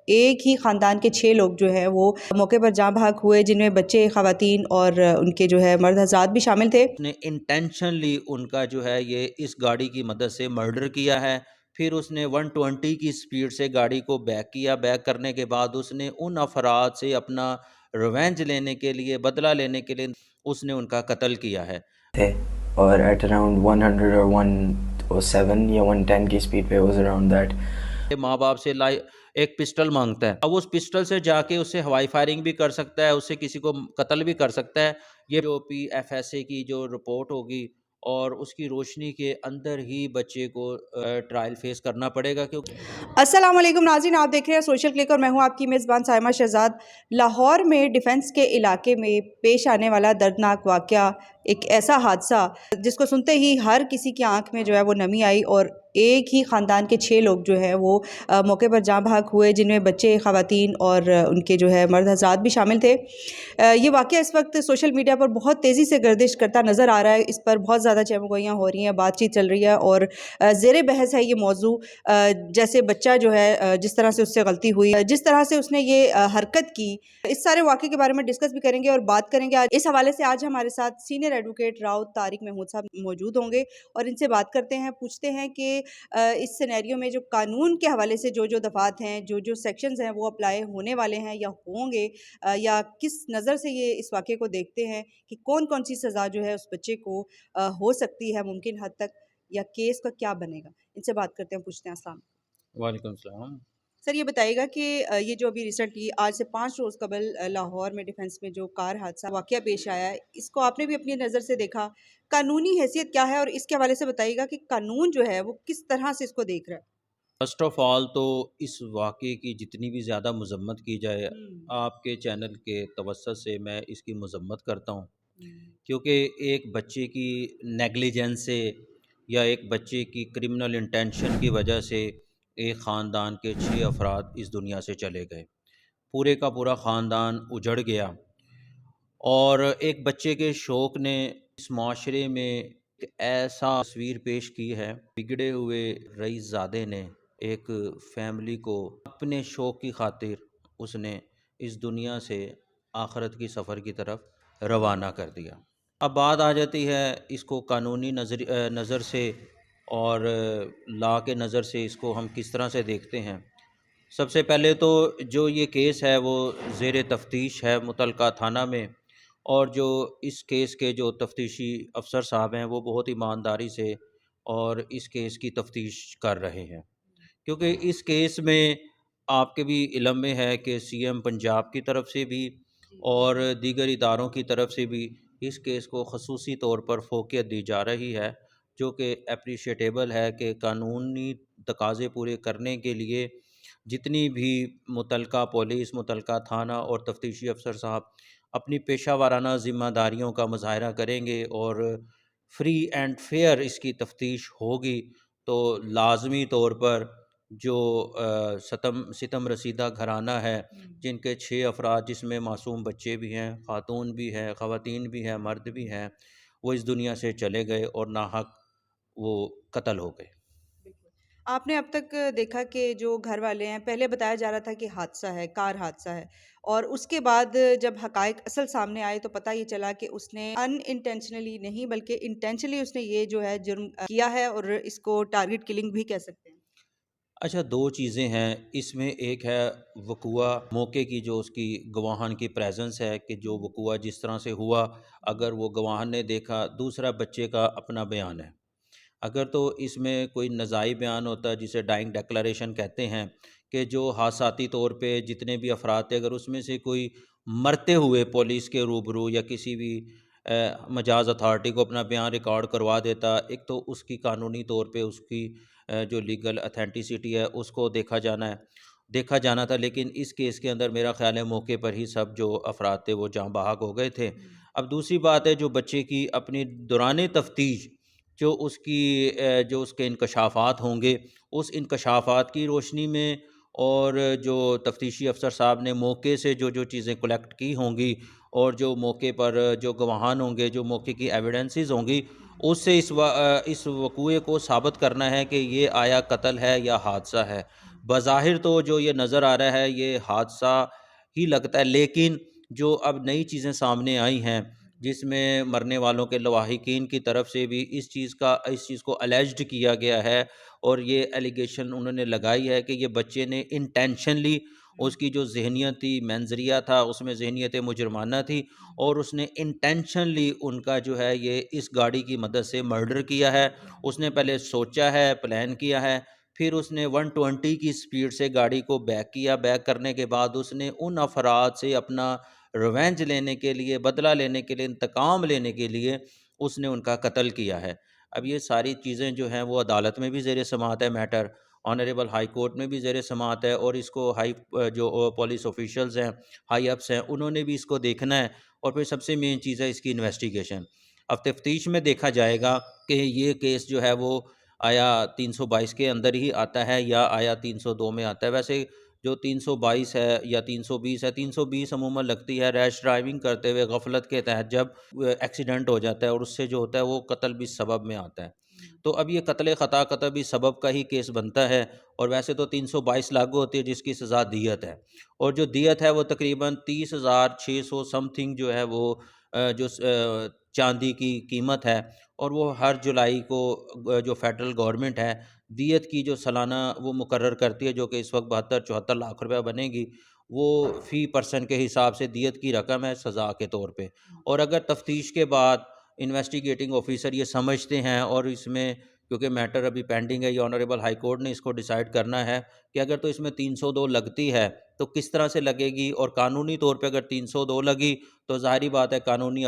ایک ہی خاندان کے 6 لوگ جو ہے وہ موقع پر جاں بحق ہوئے، جن میں بچے، خواتین اور ان کے جو ہے مرد حضرات بھی شامل تھے۔ اس نے انٹینشنلی ان کا جو ہے یہ اس گاڑی کی مدد سے مرڈر کیا ہے، پھر اس نے 120 کی سپیڈ سے گاڑی کو بیک کیا، بیک کرنے کے بعد اس نے ان افراد سے اپنا ریونج لینے کے لیے، بدلہ لینے کے لیے اس نے ان کا قتل کیا ہے تھے، اور ایٹ اراؤنڈ 100 اور 107 یا 110 کی سپیڈ پہ واز اراؤنڈ دیٹ۔ ماں باپ سے ایک پسٹل مانگتا ہے، اب اس پسٹل سے جا کے اس سے ہوائی فائرنگ بھی کر سکتا ہے، اس سے کسی کو قتل بھی کر سکتا ہے۔ یہ جو پی ایف ایس اے کی جو رپورٹ ہوگی اور اس کی روشنی کے اندر ہی بچے کو ٹرائل فیس کرنا پڑے گا۔ کیونکہ السلام علیکم ناظرین، آپ دیکھ رہے ہیں سوشل کلک اور میں ہوں آپ کی میزبان سائمہ شہزاد۔ لاہور میں ڈیفنس کے علاقے میں پیش آنے والا دردناک واقعہ، ایک ایسا حادثہ جس کو سنتے ہی ہر کسی کی آنکھ میں جو ہے وہ نمی آئی، اور ایک ہی خاندان کے 6 لوگ جو ہیں وہ موقع پر جاں بحق ہوئے، جن میں بچے، خواتین اور ان کے جو ہے مرد حضرات بھی شامل تھے۔ یہ واقعہ اس وقت سوشل میڈیا پر بہت تیزی سے گردش کرتا نظر آ رہا ہے، اس پر بہت زیادہ چہمگوئیاں ہو رہی ہیں، بات چیت چل رہی ہے اور زیر بحث ہے یہ موضوع۔ جیسے بچہ جو ہے جس طرح سے اس سے غلطی ہوئی، جس طرح سے اس نے یہ حرکت کی، اس سارے واقعے کے بارے میں ڈسکس بھی کریں گے اور بات کریں گے۔ اس حوالے سے آج ہمارے ساتھ سینئر ایڈوکیٹ راؤ طارق محمود صاحب موجود ہوں گے اور ان سے بات کرتے ہیں، پوچھتے ہیں کہ اس سینیریو میں جو قانون کے حوالے سے جو دفعات ہیں، جو سیکشنز ہیں وہ اپلائی ہونے والے ہیں یا ہوں گے، یا کس نظر سے یہ اس واقعے کو دیکھتے ہیں کہ کون کون سی سزا جو ہے اس بچے کو ہو سکتی ہے ممکن حد تک، یا کیس کا کیا بنے گا۔ ان سے بات کرتے ہیں، پوچھتے ہیں۔ السلام وعلیکم السلام۔ سر، یہ بتائیے گا کہ یہ جو ابھی ریسنٹلی آج سے 5 روز قبل لاہور میں ڈیفنس میں جو کار حادثہ واقعہ پیش آیا ہے، اس کو آپ نے بھی اپنی نظر سے دیکھا، قانونی حیثیت کیا ہے اور اس کے حوالے سے بتائیے گا کہ قانون جو ہے وہ کس طرح سے اس کو دیکھ رہا ہے؟ فرسٹ آف آل تو اس واقعے کی جتنی بھی زیادہ مذمت کی جائے، آپ کے چینل کے توسط سے میں اس کی مذمت کرتا ہوں، کیونکہ ایک بچے کی نیگلیجنس سے یا ایک بچے کی کرمنل انٹینشن کی وجہ سے ایک خاندان کے 6 افراد اس دنیا سے چلے گئے، پورے کا پورا خاندان اجڑ گیا، اور ایک بچے کے شوق نے اس معاشرے میں ایک ایسا تصویر پیش کی ہے۔ بگڑے ہوئے رئیس زادے نے ایک فیملی کو اپنے شوق کی خاطر اس نے اس دنیا سے آخرت کی سفر کی طرف روانہ کر دیا۔ اب بات آ جاتی ہے اس کو قانونی نظر سے اور لا کے نظر سے اس کو ہم کس طرح سے دیکھتے ہیں۔ سب سے پہلے تو جو یہ کیس ہے وہ زیر تفتیش ہے متعلقہ تھانہ میں، اور جو اس کیس کے جو تفتیشی افسر صاحب ہیں وہ بہت ایمانداری سے اور اس کیس کی تفتیش کر رہے ہیں، کیونکہ اس کیس میں آپ کے بھی علم میں ہے کہ سی ایم پنجاب کی طرف سے بھی اور دیگر اداروں کی طرف سے بھی اس کیس کو خصوصی طور پر فوقیت دی جا رہی ہے، جو کہ اپریشیٹیبل ہے کہ قانونی تقاضے پورے کرنے کے لیے جتنی بھی متعلقہ پولیس، متعلقہ تھانہ اور تفتیشی افسر صاحب اپنی پیشہ ورانہ ذمہ داریوں کا مظاہرہ کریں گے اور فری اینڈ فیئر اس کی تفتیش ہوگی، تو لازمی طور پر جو ستم رسیدہ گھرانہ ہے، جن کے 6 افراد جس میں معصوم بچے بھی ہیں، خاتون بھی ہیں، خواتین بھی ہیں، مرد بھی ہیں، وہ اس دنیا سے چلے گئے اور ناحق وہ قتل ہو گئے۔ آپ نے اب تک دیکھا کہ جو گھر والے ہیں، پہلے بتایا جا رہا تھا کہ حادثہ ہے، کار حادثہ ہے، اور اس کے بعد جب حقائق اصل سامنے آئے تو پتہ یہ چلا کہ اس نے ان انٹینشنلی نہیں بلکہ انٹینشنلی اس نے یہ جو ہے جرم کیا ہے، اور اس کو ٹارگٹ کلنگ بھی کہہ سکتے ہیں۔ اچھا، 2 چیزیں ہیں اس میں، ایک ہے وقوع موقع کی، جو اس کی گواہان کی پریزنس ہے کہ جو وقوع جس طرح سے ہوا اگر وہ گواہان نے دیکھا، دوسرا بچے کا اپنا بیان ہے۔ اگر تو اس میں کوئی نزاعی بیان ہوتا ہے جسے ڈائنگ ڈیکلریشن کہتے ہیں، کہ جو حادثاتی طور پہ جتنے بھی افراد تھے اگر اس میں سے کوئی مرتے ہوئے پولیس کے روبرو یا کسی بھی مجاز اتھارٹی کو اپنا بیان ریکارڈ کروا دیتا، ایک تو اس کی قانونی طور پہ اس کی جو لیگل اتھینٹیسٹی ہے اس کو دیکھا جانا تھا، لیکن اس کیس کے اندر میرا خیال ہے موقع پر ہی سب جو افراد تھے وہ جاں بحق ہو گئے تھے۔ اب دوسری بات ہے جو بچے کی اپنی دوران تفتیش جو اس کے انکشافات ہوں گے، اس انکشافات کی روشنی میں اور جو تفتیشی افسر صاحب نے موقع سے جو چیزیں کلیکٹ کی ہوں گی اور جو موقع پر جو گواہان ہوں گے، جو موقع کی ایویڈنسز ہوں گی، اس سے اس وقوعے کو ثابت کرنا ہے کہ یہ آیا قتل ہے یا حادثہ ہے۔ بظاہر تو جو یہ نظر آ رہا ہے یہ حادثہ ہی لگتا ہے، لیکن جو اب نئی چیزیں سامنے آئی ہیں جس میں مرنے والوں کے لواحقین کی طرف سے بھی اس چیز کو الیجڈ کیا گیا ہے، اور یہ ایلیگیشن انہوں نے لگائی ہے کہ یہ بچے نے انٹینشنلی، اس کی جو ذہنیت تھی، منظریہ تھا، اس میں ذہنیت مجرمانہ تھی، اور اس نے انٹینشنلی ان کا جو ہے یہ اس گاڑی کی مدد سے مرڈر کیا ہے۔ اس نے پہلے سوچا ہے، پلان کیا ہے، پھر اس نے 120 کی سپیڈ سے گاڑی کو بیک کیا، بیک کرنے کے بعد اس نے ان افراد سے اپنا ریونج لینے کے لیے، بدلہ لینے کے لیے، انتقام لینے کے لیے اس نے ان کا قتل کیا ہے۔ اب یہ ساری چیزیں جو ہیں وہ عدالت میں بھی زیر سماعت ہے میٹر، آنریبل ہائی کورٹ میں بھی زیر سماعت ہے، اور اس کو جو پولیس آفیشلز ہیں، ہائی اپس ہیں، انہوں نے بھی اس کو دیکھنا ہے، اور پھر سب سے مین چیز ہے اس کی انویسٹیگیشن۔ اب تفتیش میں دیکھا جائے گا کہ یہ کیس جو ہے وہ آیا 322 کے اندر ہی آتا ہے یا آیا 302 میں آتا ہے۔ ویسے جو 322 ہے یا 320 ہے، 320 عموماً لگتی ہے ریش ڈرائیونگ کرتے ہوئے غفلت کے تحت جب ایکسیڈنٹ ہو جاتا ہے، اور اس سے جو ہوتا ہے وہ قتل بھی سبب میں آتا ہے۔ تو اب یہ قتل خطا قتل بھی سبب کا ہی کیس بنتا ہے، اور ویسے تو 322 لاگو ہوتی ہے جس کی سزا دیت ہے، اور جو دیت ہے وہ تقریباً 30,600 سم تھنگ جو ہے وہ جو چاندی کی قیمت ہے، اور وہ ہر جولائی کو جو فیڈرل گورنمنٹ ہے دیت کی جو سالانہ وہ مقرر کرتی ہے، جو کہ اس وقت 72-74 لاکھ روپے بنے گی، وہ فی پرسن کے حساب سے دیت کی رقم ہے سزا کے طور پہ۔ اور اگر تفتیش کے بعد انویسٹیگیٹنگ آفیسر یہ سمجھتے ہیں، اور اس میں کیونکہ میٹر ابھی پینڈنگ ہے، یہ آنریبل ہائی کورٹ نے اس کو ڈیسائیڈ کرنا ہے کہ اگر تو اس میں 302 لگتی ہے تو کس طرح سے لگے گی، اور قانونی طور پہ اگر 302 لگی تو ظاہری بات ہے قانون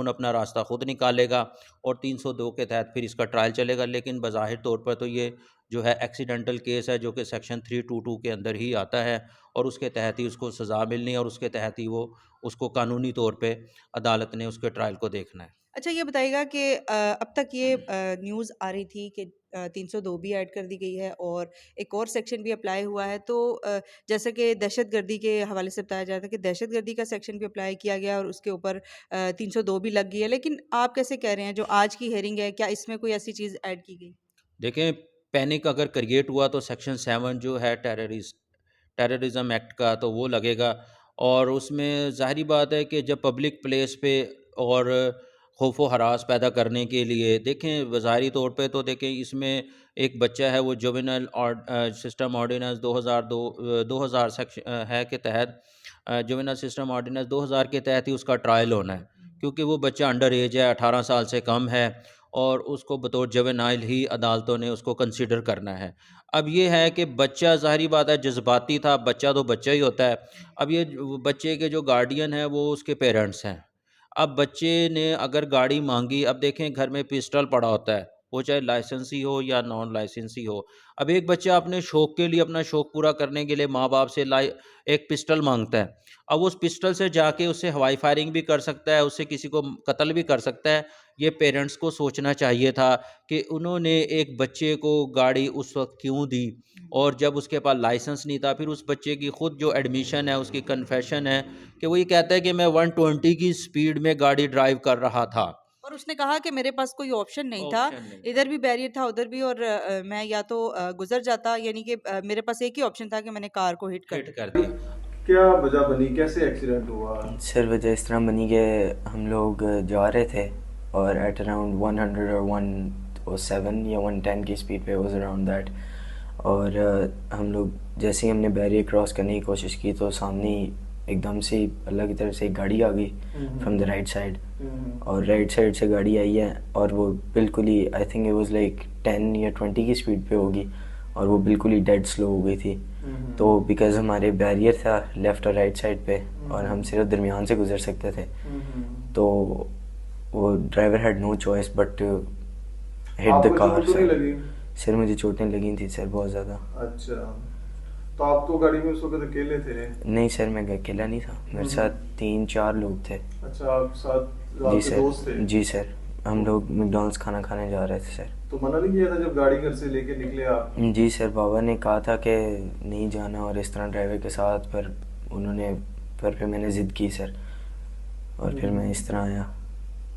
اپنا راستہ خود نکالے گا، اور 302 کے تحت پھر اس کا ٹرائل چلے گا۔ لیکن بظاہر طور پر تو یہ جو ہے ایکسیڈنٹل کیس ہے، جو کہ سیکشن 322 کے اندر ہی آتا ہے، اور اس کے تحت ہی اس کو سزا ملنی ہے، اور اس کے تحت ہی وہ اس کو قانونی طور پہ عدالت نے اس کے ٹرائل کو دیکھنا ہے۔ اچھا یہ بتائیے گا کہ اب تک یہ نیوز آ رہی تھی کہ 302 بھی ایڈ کر دی گئی ہے اور ایک اور سیکشن بھی اپلائی ہوا ہے، تو جیسے کہ دہشت گردی کے حوالے سے بتایا جاتا ہے کہ دہشت گردی کا سیکشن بھی اپلائی کیا گیا اور اس کے اوپر 302 بھی لگ گئی ہے، لیکن آپ کیسے کہہ رہے ہیں جو آج کی ہیئرنگ ہے کیا اس میں کوئی ایسی چیز ایڈ کی گئی؟ دیکھیں، پینک اگر کریٹ ہوا تو سیکشن 7 جو ہے ٹیررزم ایکٹ کا تو وہ لگے گا، اور اس میں ظاہری بات ہے کہ جب پبلک پلیس پہ اور خوف و ہراس پیدا کرنے کے لیے، دیکھیں ظاہری طور پہ تو دیکھیں اس میں ایک بچہ ہے وہ جوینل سسٹم آرڈیننس 2000 سیکشن ہے کے تحت، جوینل سسٹم آرڈیننس 2000 کے تحت ہی اس کا ٹرائل ہونا ہے، کیونکہ وہ بچہ انڈر ایج ہے، 18 سال سے کم ہے، اور اس کو بطور جوینائل ہی عدالتوں نے اس کو کنسیڈر کرنا ہے۔ اب یہ ہے کہ بچہ ظاہری بات ہے جذباتی تھا، بچہ تو بچہ ہی ہوتا ہے۔ اب یہ بچے کے جو گارڈین ہیں وہ اس کے پیرنٹس ہیں۔ اب بچے نے اگر گاڑی مانگی، اب دیکھیں گھر میں پسٹل پڑا ہوتا ہے، وہ چاہے لائسنسی ہو یا نان لائسنسی ہو، اب ایک بچہ اپنے شوق کے لیے، اپنا شوق پورا کرنے کے لیے ماں باپ سے ایک پسٹل مانگتا ہے، اب اس پسٹل سے جا کے اس سے ہوائی فائرنگ بھی کر سکتا ہے، اس سے کسی کو قتل بھی کر سکتا ہے۔ یہ پیرنٹس کو سوچنا چاہیے تھا کہ انہوں نے ایک بچے کو گاڑی اس وقت کیوں دی، اور جب اس کے پاس لائسنس نہیں تھا، پھر اس بچے کی خود جو ایڈمیشن ہے، اس کی کنفیشن ہے کہ وہ یہ کہتا ہے کہ میں 120 کی سپیڈ میں گاڑی ڈرائیو کر رہا تھا، اور اس نے کہا کہ میرے پاس کوئی آپشن نہیں تھا، آپشن نہیں ادھر بھی بیریئر تھا ادھر بھی، اور میں یا تو گزر جاتا، یعنی کہ میرے پاس ایک ہی آپشن تھا کہ میں نے کار کو ہٹ کر ہٹ کر دیا۔ کیا وجہ بنی، کیسے ایکسیڈنٹ ہوا؟ سر وجہ اس طرح بنی کہ ہم لوگ جا رہے تھے اور ایٹ اراؤنڈ 100 اور 107 یا 110 کی سپیڈ پہ، واز اراؤنڈ دیٹ، اور ہم لوگ جیسے ہی ہم نے بیریئر کراس کرنے کی کوشش کی تو سامنے ایک دم سے اللہ کی طرف سے ایک گاڑی آ گئی فرام دا رائٹ سائڈ، اور رائٹ سائڈ سے گاڑی آئی ہے، اور وہ بالکل ہی I think it was like 10 یا 20 کی سپیڈ پہ ہوگی، اور وہ بالکل ہی ڈیڈ سلو ہو گئی تھی۔ تو بیکاز ہمارے بیریئر تھا لیفٹ اور رائٹ سائڈ پہ، اور ہم صرف درمیان سے گزر سکتے تھے، تو وہ driver had no choice but hit the car. Sir مجھے چوٹیں لگی تھیں سر بہت زیادہ۔ اچھا، تو آپ تو گاڑی میں اس وقت اکیلے تھے؟ نہیں سر، میں اکیلا نہیں تھا، میرے ساتھ 3-4 لوگ تھے۔ اچھا، آپ ساتھ جی آپ کے دوست تھے؟ سر، جی سر، ہم لوگ میکڈونلڈس کھانا کھانے جا رہے تھے سر۔ تو منع نہیں کیا تھا جب گاڑی گھر سے لے کے نکلے آپ؟ جی سر، بابا نے کہا تھا کہ نہیں جانا اور اس طرح ڈرائیور کے ساتھ، پھر میں نے ضد کی سر، اور پھر میں اس طرح آیا۔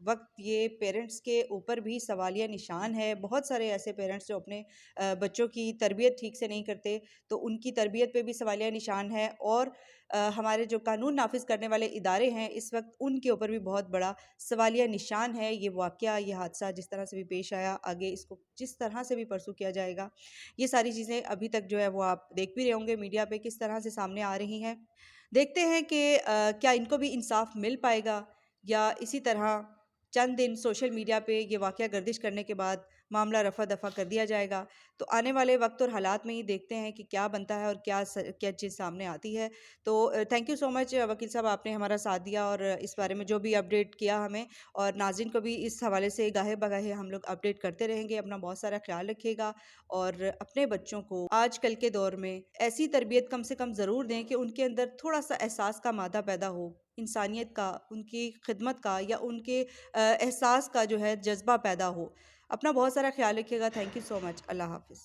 وقت یہ پیرنٹس کے اوپر بھی سوالیہ نشان ہے. بہت سارے ایسے پیرنٹس جو اپنے بچوں کی تربیت ٹھیک سے نہیں کرتے تو ان کی تربیت پہ بھی سوالیہ نشان ہے، اور ہمارے جو قانون نافذ کرنے والے ادارے ہیں اس وقت ان کے اوپر بھی بہت بڑا سوالیہ نشان ہے. یہ واقعہ، یہ حادثہ جس طرح سے بھی پیش آیا، آگے اس کو جس طرح سے بھی پرسو کیا جائے گا، یہ ساری چیزیں ابھی تک جو ہے وہ آپ دیکھ بھی رہے ہوں گے میڈیا پہ کس طرح سے سامنے آ رہی ہیں. دیکھتے ہیں کہ کیا ان کو بھی انصاف مل پائے گا، یا اسی طرح چند دن سوشل میڈیا پہ یہ واقعہ گردش کرنے کے بعد معاملہ رفع دفع کر دیا جائے گا. تو آنے والے وقت اور حالات میں ہی دیکھتے ہیں کہ کیا بنتا ہے اور کیا چیز سامنے آتی ہے. تو تھینک یو سو مچ وکیل صاحب، آپ نے ہمارا ساتھ دیا اور اس بارے میں جو بھی اپڈیٹ کیا ہمیں، اور ناظرین کو بھی اس حوالے سے گاہے بگاہے ہم لوگ اپڈیٹ کرتے رہیں گے. اپنا بہت سارا خیال رکھیے گا، اور اپنے بچوں کو آج کل کے دور میں ایسی تربیت کم سے کم ضرور دیں کہ ان کے اندر تھوڑا سا احساس کا مادہ پیدا ہو، انسانیت کا، ان کی خدمت کا، یا ان کے احساس کا جو ہے جذبہ پیدا ہو. اپنا بہت سارا خیال رکھیے گا. تھینک یو سو مچ. اللہ حافظ.